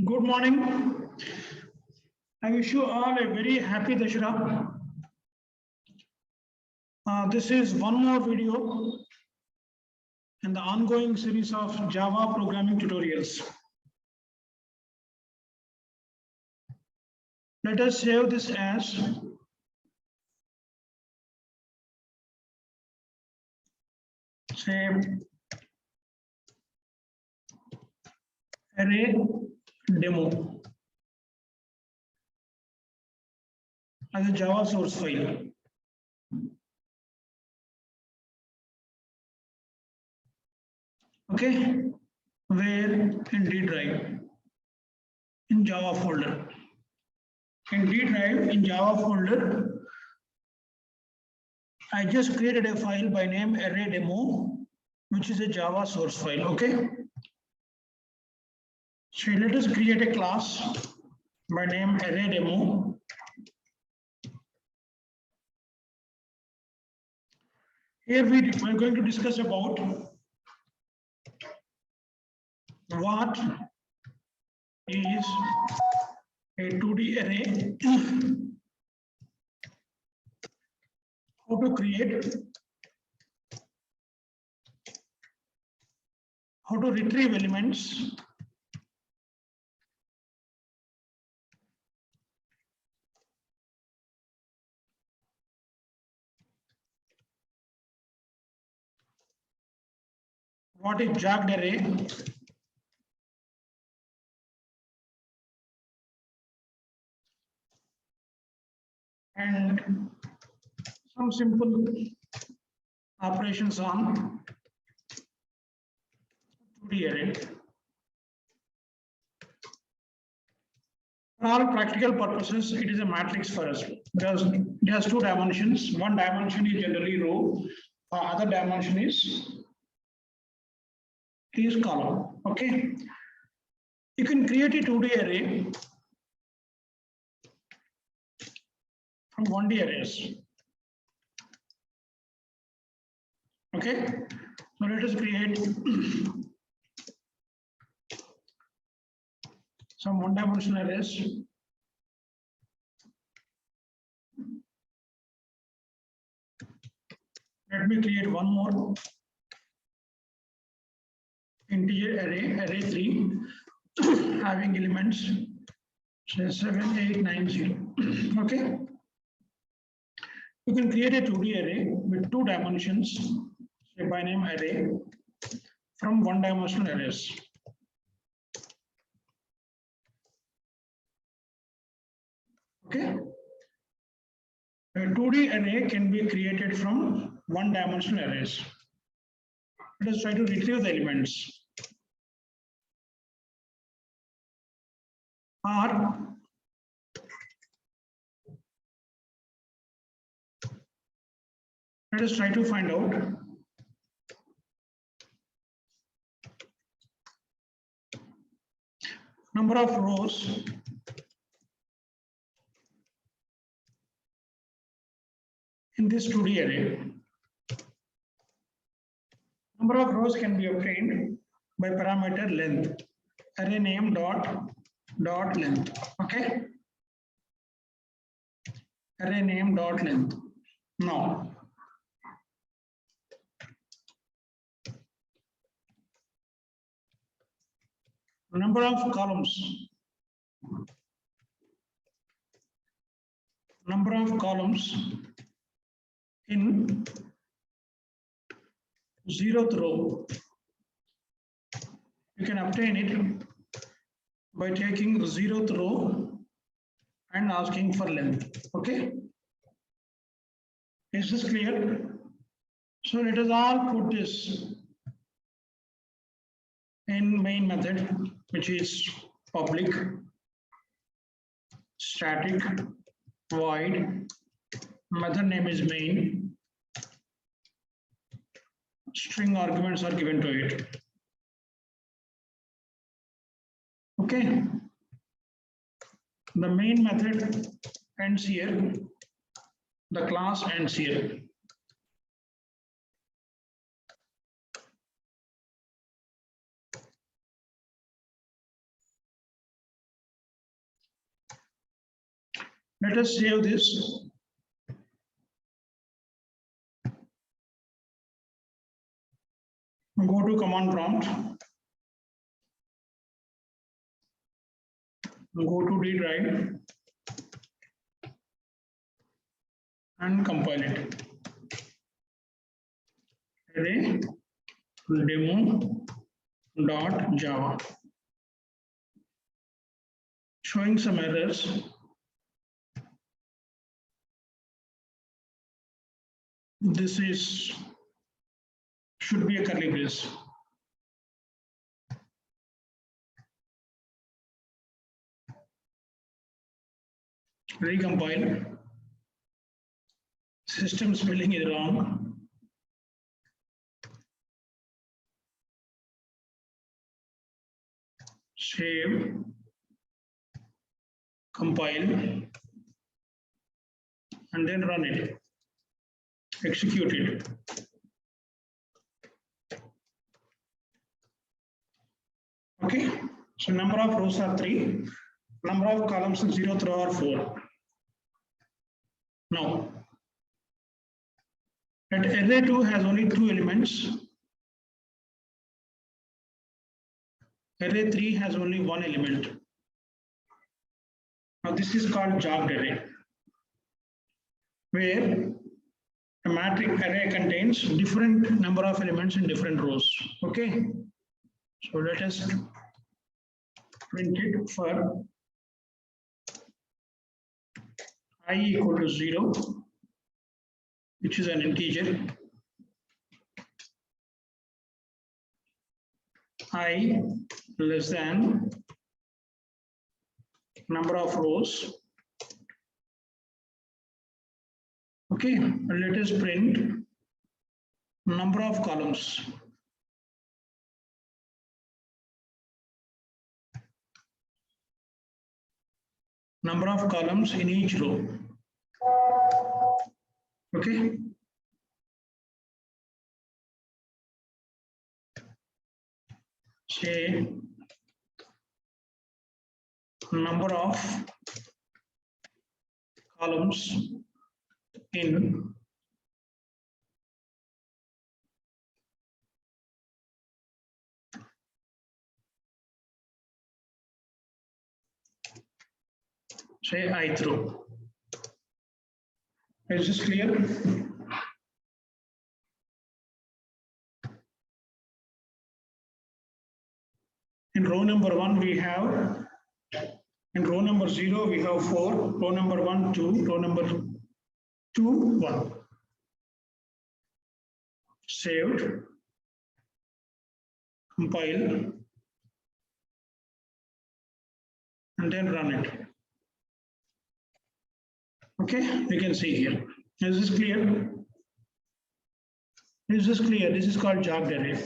Good morning. I wish you all a very happy Dashera. This is one more video in the ongoing series of Java programming tutorials. Let us save this as save array demo as a Java source file. Okay, where in D drive in Java folder. In D drive in Java folder, I just created a file by name array demo, which is a Java source file. Okay. So let us create a class by name array demo. Here we are going to discuss about what is a 2D array, how to create, how to retrieve elements, what is jagged array, and some simple operations on 2D array. For all practical purposes, it is a matrix for us because it has two dimensions. One dimension is generally row, other dimension is column. Okay, you can create a 2D array from 1D arrays. Okay, so let us create some one-dimensional arrays. Let me create one more integer array, array 3, having elements say 7, 8, 9, 0. Okay. You can create a 2D array with two dimensions, say by name array, from one-dimensional arrays. Okay. A 2D array can be created from one-dimensional arrays. Let us try to retrieve the elements. Or let us try to find out number of rows in this 2D array. Number of rows can be obtained by parameter length, array name dot length. Okay, array name dot length. Now number of columns in 0th row, you can obtain it by taking the 0th row and asking for length. Okay, is this clear? So let us all put this in main method, which is public static void, method name is main, string arguments are given to it. Okay, the main method ends here, the class ends here. Let us save this. Go to command prompt. Go to D drive and compile it. Array demo.java. Showing some errors. This should be a curly brace. Recompile. System spelling is wrong. Save. Compile. And then run it. Execute it. Okay, so number of rows are 3, number of columns is 0 through are 4. Now, and array 2 has only 2 elements. Array 3 has only 1 element. Now this is called jogged array, where a matrix array contains different number of elements in different rows. Okay, so let us print it for I equal to 0, which is an integer. I less than number of rows. Okay, let us print number of columns. Number of columns in each row. Okay. Say number of columns in say ith row. Is this clear? In row number 1 we have, in row number 0 we have 4, row number 1 2, row number 2 1. Saved, compile, and then run it. Okay, we can see here. Is this clear? Is this clear? This is called jogged array,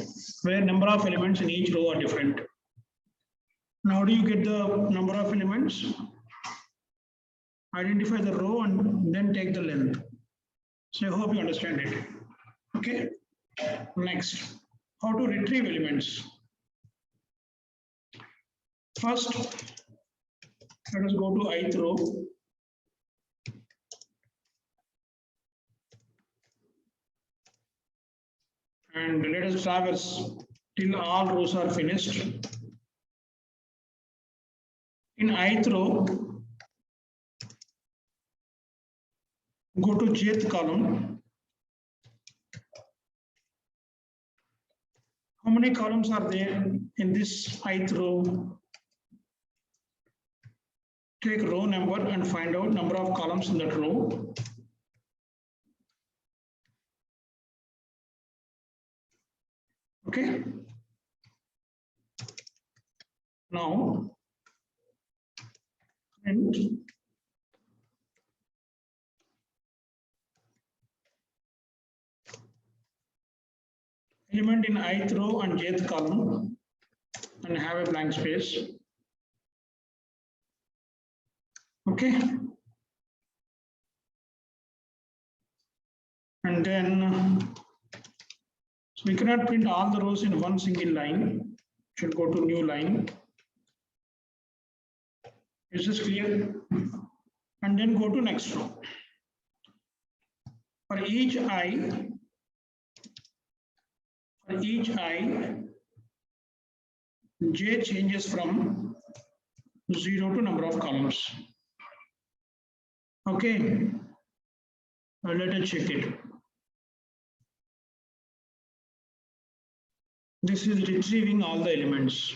where number of elements in each row are different. Now, how do you get the number of elements? Identify the row and then take the length. So I hope you understand it. Okay. Next, how to retrieve elements. First, let us go to ith row. And let us traverse till all rows are finished. In ith row, go to jth column. How many columns are there in this ith row? Take row number and find out number of columns in that row. Okay. Now, and element in ith row and jth column and have a blank space. Okay. And then, so we cannot print all the rows in one single line. Should go to new line. Is this clear? and then go to next row. For each I, j changes from 0 to number of columns. Okay, now let us check it. This is retrieving all the elements.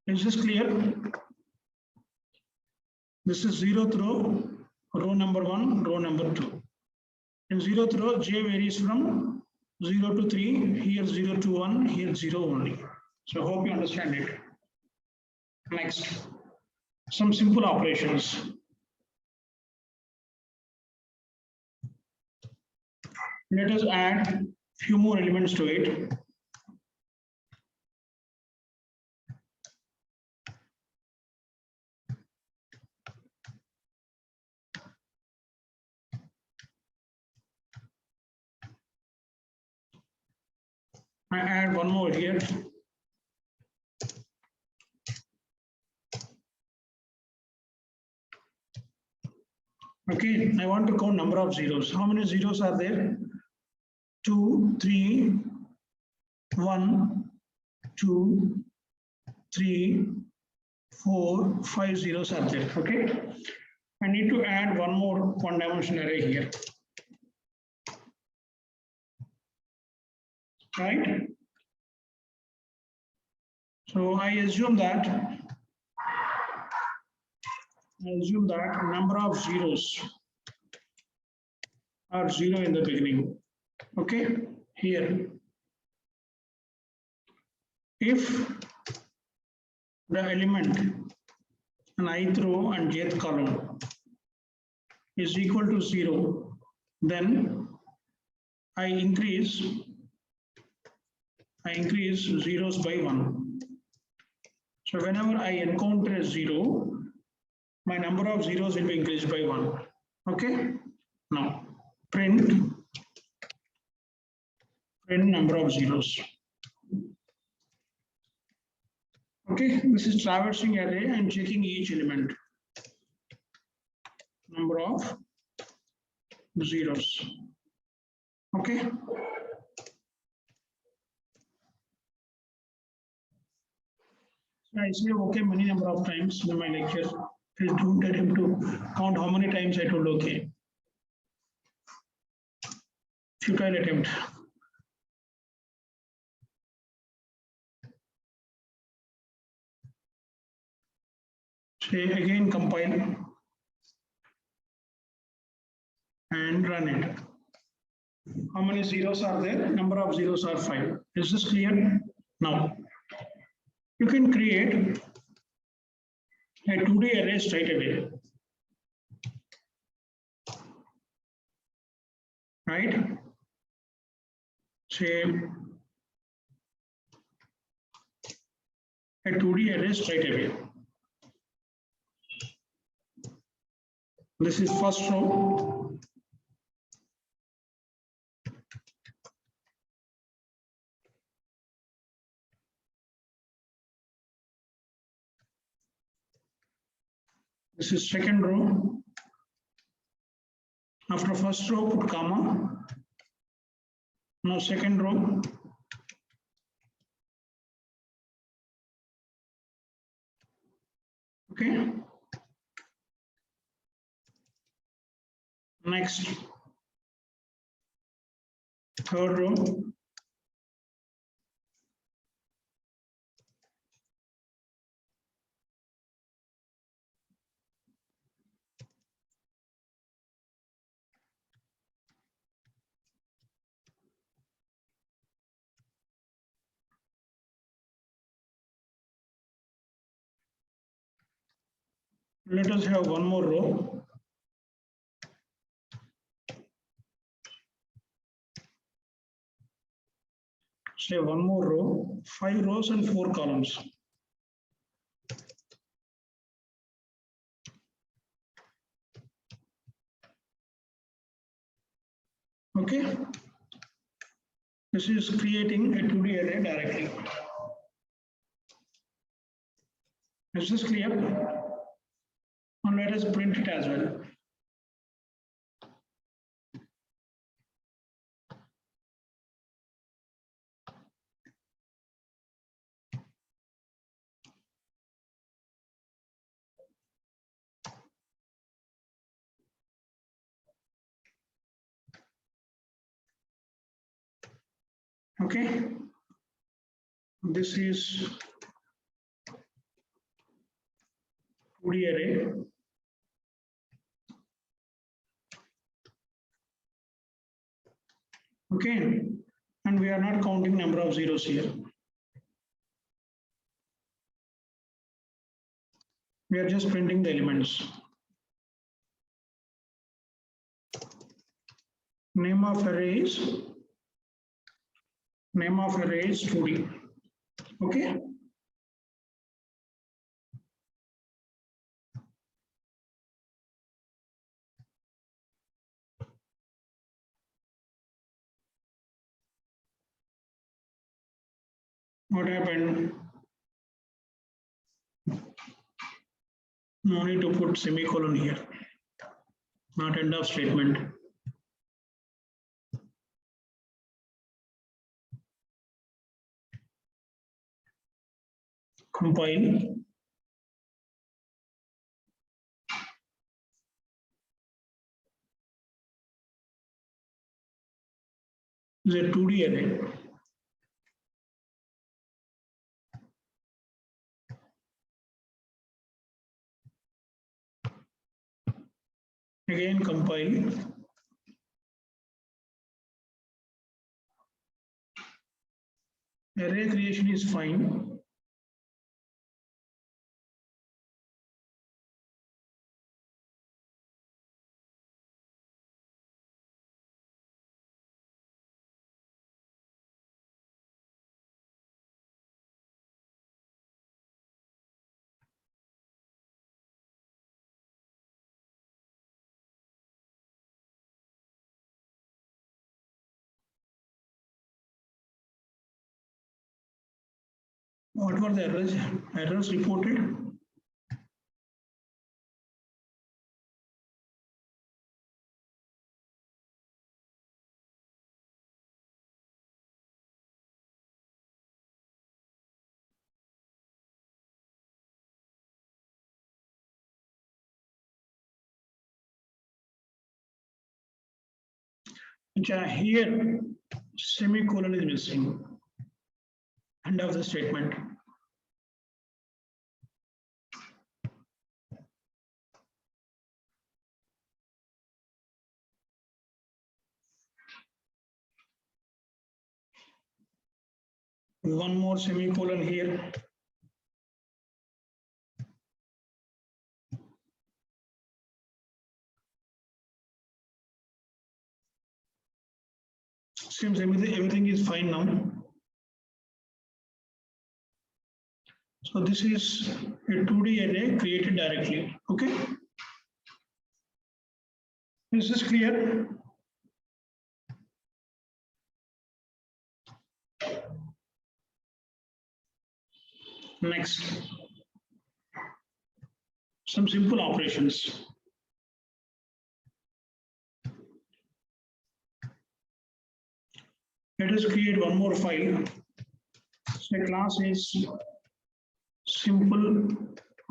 Is this clear? This is 0th row, row number 1, row number 2. In 0th row, j varies from 0 to 3, here 0 to 1, here 0 only. So hope you understand it. Next, some simple operations. Let us add few more elements to it. I add one more here. Okay, I want to count number of zeros. How many zeros are there? 2, 3, 1, 2, 3, 4, 5 zeros are there. Okay, I need to add one more one-dimensional array here. Right? So I assume that number of zeros are 0 in the beginning. Okay, here. If the element in ith row and jth column is equal to 0, then I increase zeros by 1. So whenever I encounter a 0, my number of zeros will be increased by 1. Okay, now print number of zeros. Okay, this is traversing array and checking each element. Number of zeros. Okay. So I say okay many number of times in my lecture. Please don't get him to count how many times I told okay. Futile attempt. Say again compile and run it. How many zeros are there? Number of zeros are 5. Is this clear? Now you can create a 2D array straight away. Right? Say a 2D array straight away. This is first row. This is second row. After first row, put comma. Now second row. Okay. Next, third row. Let us have one more row. Say one more row, 5 rows and 4 columns. Okay. This is creating a 2D array directly. Is this clear? And let us print it as well. Okay, this is 2D array. Okay, and we are not counting number of zeros here. We are just printing the elements. Name of array is 2D. Okay. What happened? No need to put semicolon here. Not end of statement. Compile. Is a 2D array. Again compile. Array creation is fine. What were the errors? Errors reported? Here, semicolon is missing. End of the statement. One more semicolon here. Seems everything is fine now. So this is a 2D array created directly. Okay. This is clear. Next, some simple operations. Let us create one more file. The class is simple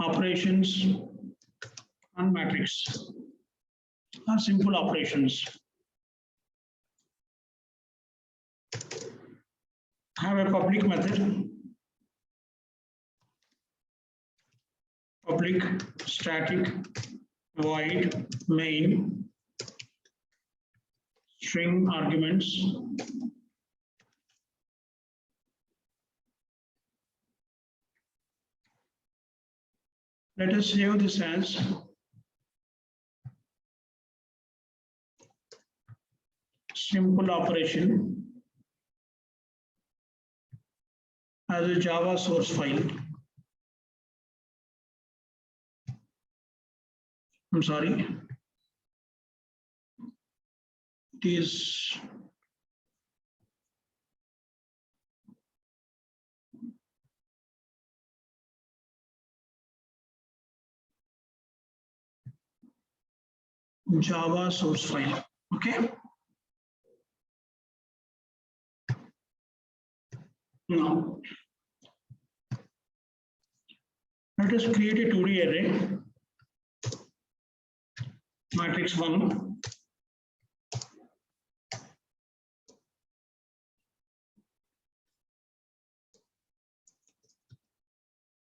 operations on matrix or simple operations. Have a public method, public static void main string arguments. Let us save this as simple operation as a Java source file. I'm sorry. It is Java source file. Okay. Now, let us create a 2D array. Matrix 1.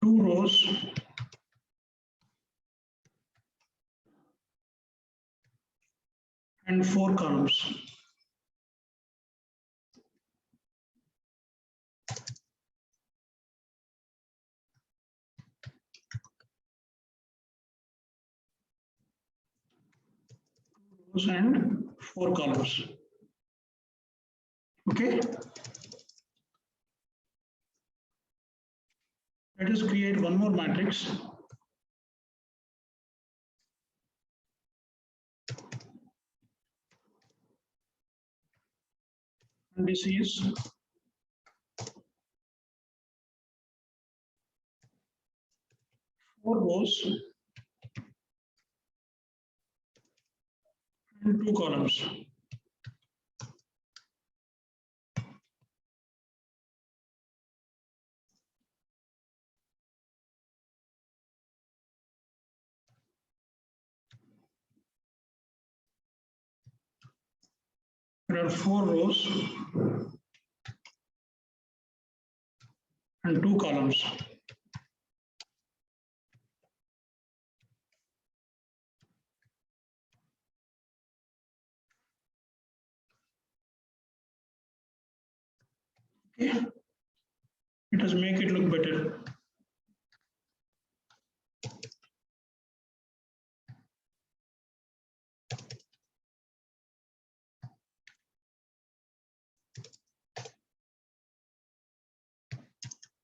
Two rows and 4 columns. Rows and 4 columns. Okay. Let us create one more matrix. And this is four rows and 2 columns. There are 4 rows and 2 columns. Okay. Let us make it look better.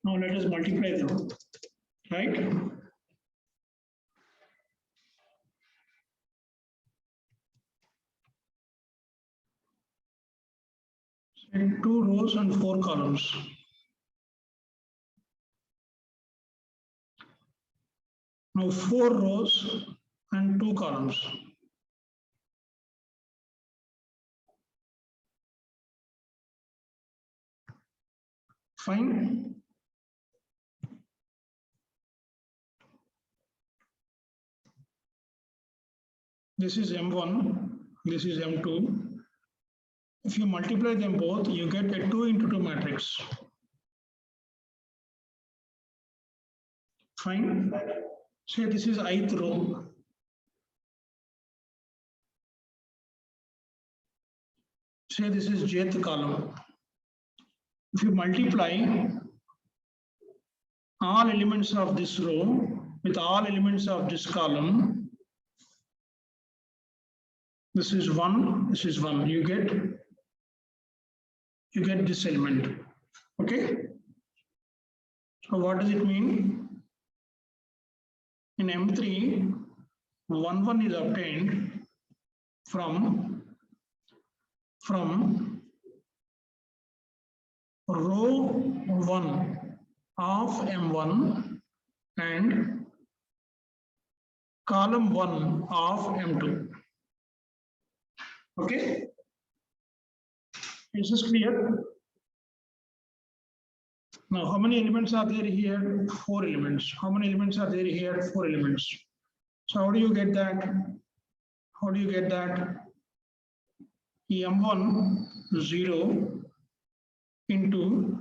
Now let us multiply them, right? And 2 rows and 4 columns. Now 4 rows and 2 columns. Fine. This is M1, this is M2. If you multiply them both, you get a 2 into 2 matrix. Fine. Say this is ith row. Say this is jth column. If you multiply all elements of this row with all elements of this column, this is 1, this is 1. You get this element. Okay. So what does it mean? In M3, 1, 1 is obtained from row 1 of M1 and column 1 of M2. Okay. Is this clear? Now, how many elements are there here? 4 elements. How many elements are there here? 4 elements. So how do you get that? How do you get that? M1 0 into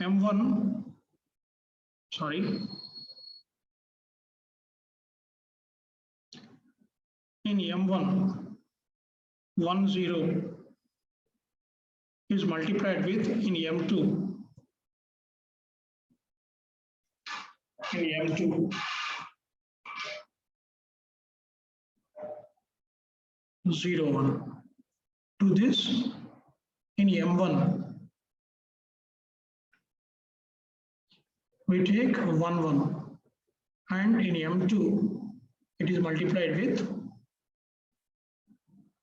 M1, sorry, in M1 1 0 is multiplied with in M2. In M2 0 1 to this in M1 we take 1 1 and in M2 it is multiplied with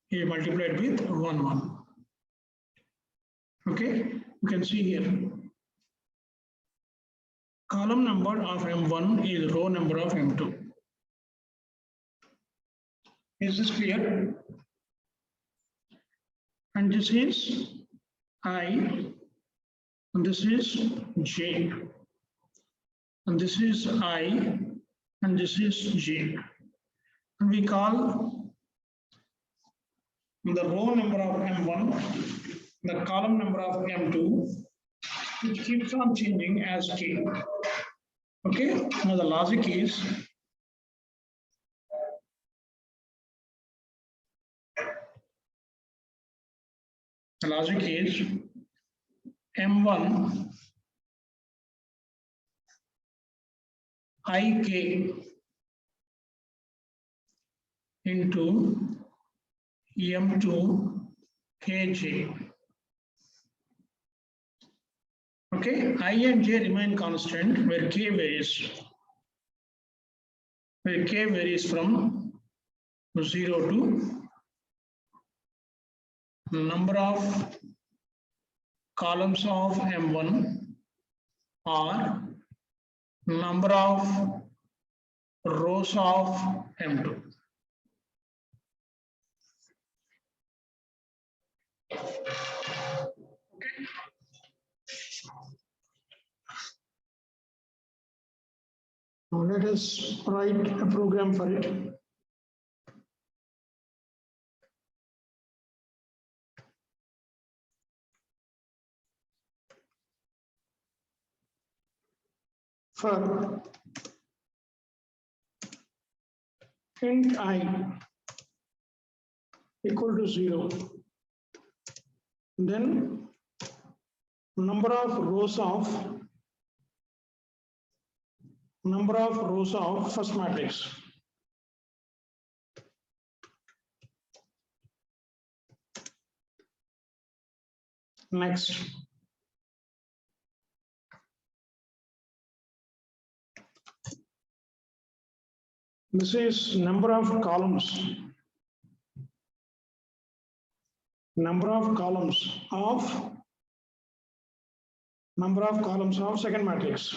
1 1. Okay, you can see here column number of M1 is row number of M2. Is this clear? And this is I, and this is J, and this is I, and this is J. And we call the row number of M1, the column number of M2, which keeps on changing as K. Okay, now the logic is M1 IK into M2 KJ. Okay, I and J remain constant where K varies. Where K varies from 0 to number of columns of M1 or number of rows of M2. Okay. Now let us write a program for it. For int I equal to 0, then number of rows of first matrix. Next, this is number of columns of second matrix.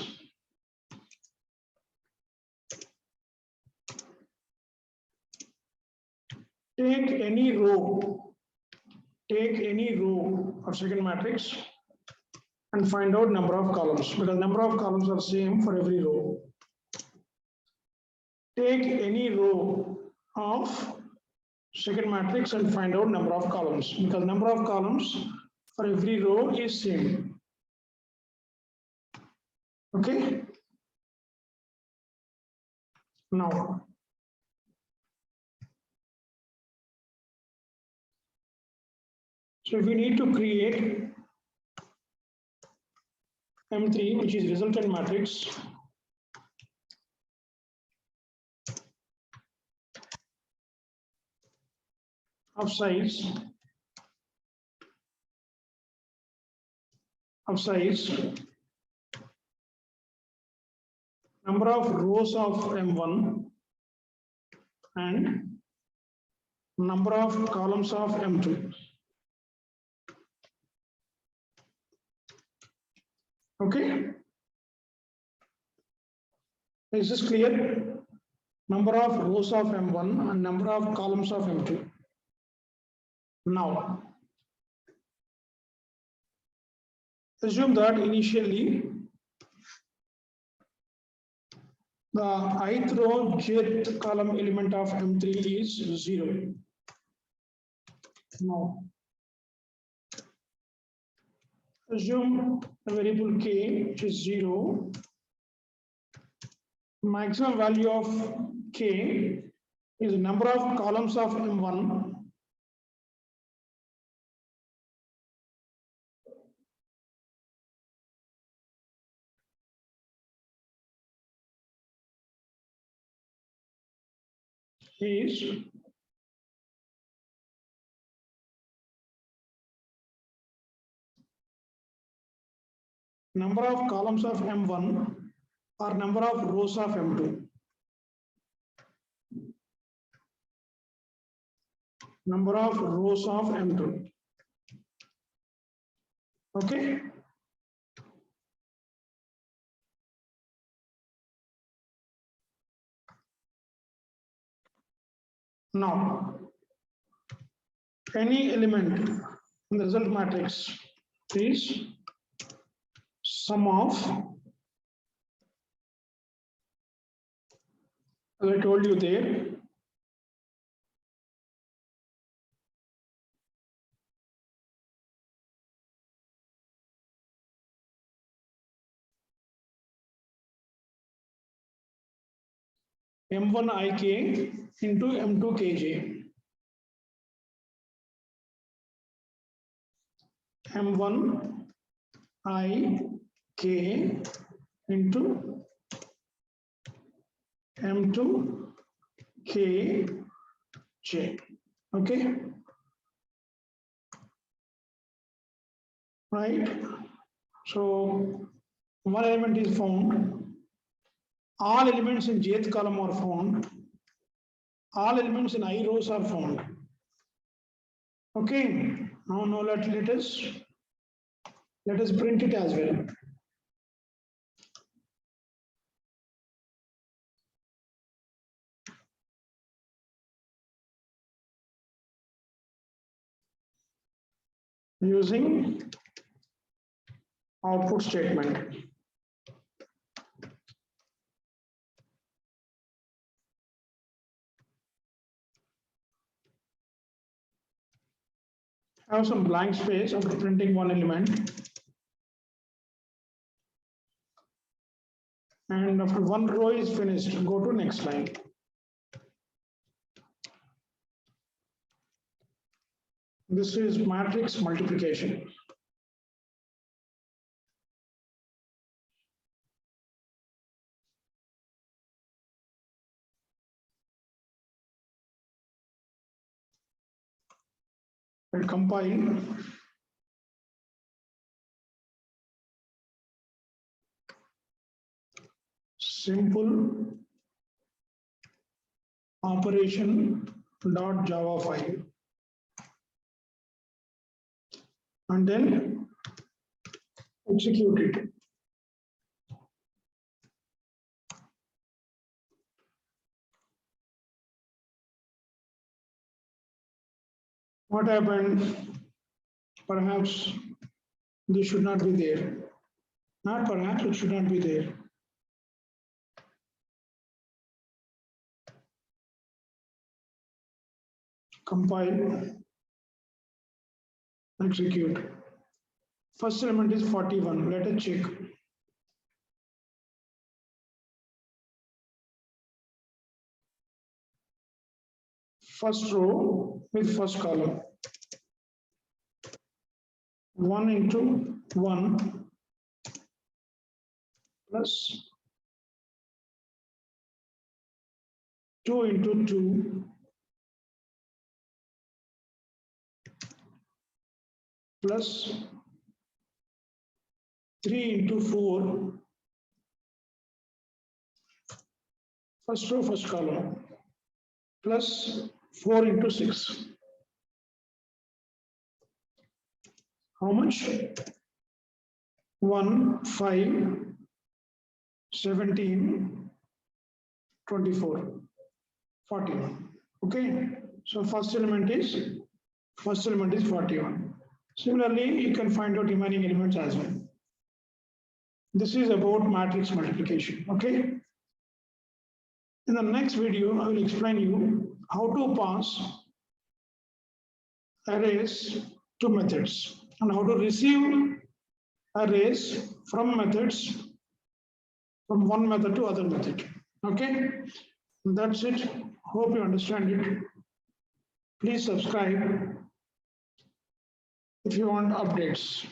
Take any row of second matrix and find out number of columns, because number of columns are same for every row. Take any row of second matrix and find out number of columns, because number of columns for every row is same. Okay. Now, so we need to create M3, which is resultant matrix. Of size number of rows of M1 and number of columns of M2. Okay, is this clear? Number of rows of M1 and number of columns of M2. Now, assume that initially the ith row jth column element of M3 is 0. Now, assume a variable k, which is 0. Maximum value of k is the number of columns of M1 is number of columns of M1 or number of rows of M2. Number of rows of M2. Okay. Now, any element in the result matrix is sum of, as I told you there, M1ik into M2kj. M1ik into M2kj. Okay. Right. So one element is found. All elements in jth column are found. All elements in I rows are found. Okay. Now let us print it as well. Using output statement. Have some blank space after printing one element. And after one row is finished, go to next line. This is matrix multiplication. And compile. Simple operation.java file. And then execute it. What happened? Perhaps this should not be there. Not perhaps, it should not be there. Compile, execute. First element is 41. Let us check. First row with first column. 1 into 1 plus 2 into 2 plus 3 into 4, first row, first column, plus 4 into 6. How much? 1, 5, 17, 24, 41. Okay, so first element is 41. Similarly, you can find out remaining elements as well. This is about matrix multiplication. Okay. In the next video, I will explain you how to pass arrays to methods and how to receive arrays from methods from one method to other method. Okay. That's it. Hope you understand it. Please subscribe if you want updates.